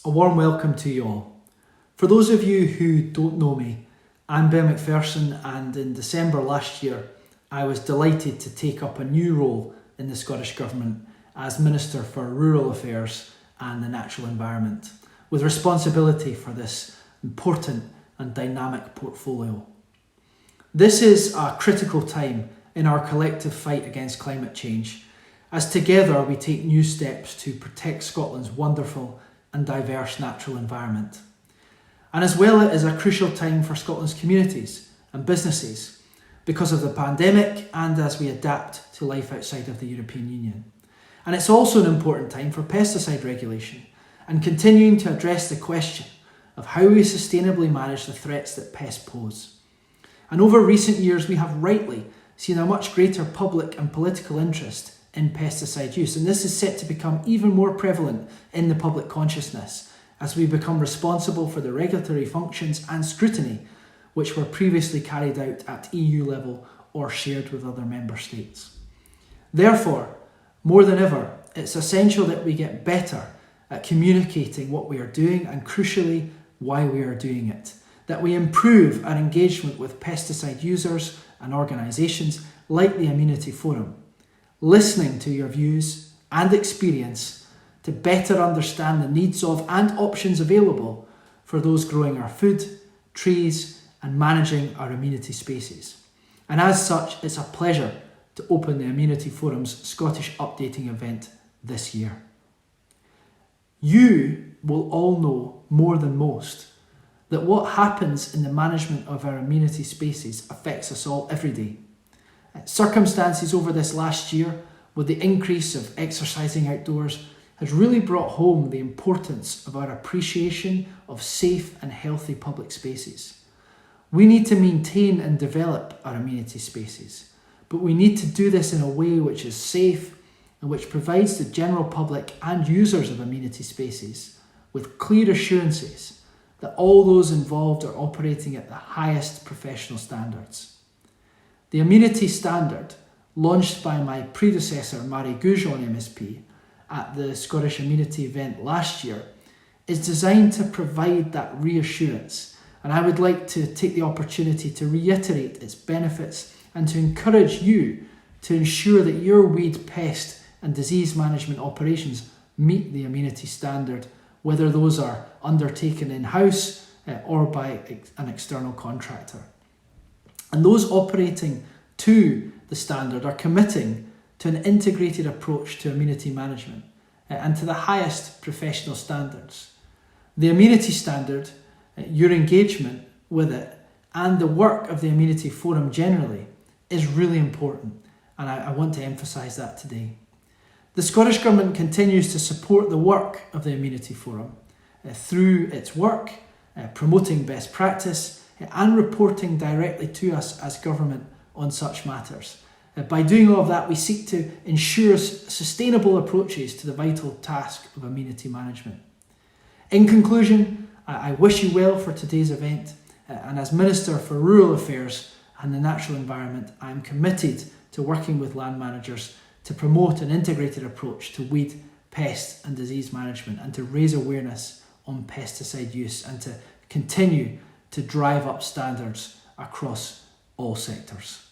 A warm welcome to you all. For those of you who don't know me, I'm Ben McPherson, and in December last year I was delighted to take up a new role in the Scottish Government as Minister for Rural Affairs and the Natural Environment, with responsibility for this important and dynamic portfolio. This is a critical time in our collective fight against climate change, as together we take new steps to protect Scotland's wonderful and diverse natural environment. And as well, it is a crucial time for Scotland's communities and businesses because of the pandemic and as we adapt to life outside of the European Union. And it's also an important time for pesticide regulation and continuing to address the question of how we sustainably manage the threats that pests pose. And over recent years, we have rightly seen a much greater public and political interest in pesticide use, and this is set to become even more prevalent in the public consciousness as we become responsible for the regulatory functions and scrutiny which were previously carried out at EU level or shared with other member states. Therefore, more than ever, it's essential that we get better at communicating what we are doing and, crucially, why we are doing it, that we improve our engagement with pesticide users and organisations like the Amenity Forum, listening to your views and experience to better understand the needs of and options available for those growing our food, trees and managing our amenity spaces. And as such, it's a pleasure to open the Amenity Forum's Scottish Updating event this year. You will all know more than most that what happens in the management of our amenity spaces affects us all every day. Circumstances over this last year, with the increase of exercising outdoors, has really brought home the importance of our appreciation of safe and healthy public spaces. We need to maintain and develop our amenity spaces, but we need to do this in a way which is safe and which provides the general public and users of amenity spaces with clear assurances that all those involved are operating at the highest professional standards. The Amenity Standard, launched by my predecessor Marie Goujon MSP at the Scottish Amenity event last year, is designed to provide that reassurance, and I would like to take the opportunity to reiterate its benefits and to encourage you to ensure that your weed, pest and disease management operations meet the Amenity Standard, whether those are undertaken in-house or by an external contractor. And those operating to the standard are committing to an integrated approach to amenity management and to the highest professional standards. The Amenity Standard, your engagement with it, and the work of the Amenity Forum generally is really important, and I want to emphasise that today. The Scottish Government continues to support the work of the Amenity Forum through its work, promoting best practice and reporting directly to us as government on such matters. By doing all of that, we seek to ensure sustainable approaches to the vital task of amenity management. In conclusion, I wish you well for today's event, and as Minister for Rural Affairs and the Natural Environment, I am committed to working with land managers to promote an integrated approach to weed, pest and disease management, and to raise awareness on pesticide use, and to continue to drive up standards across all sectors.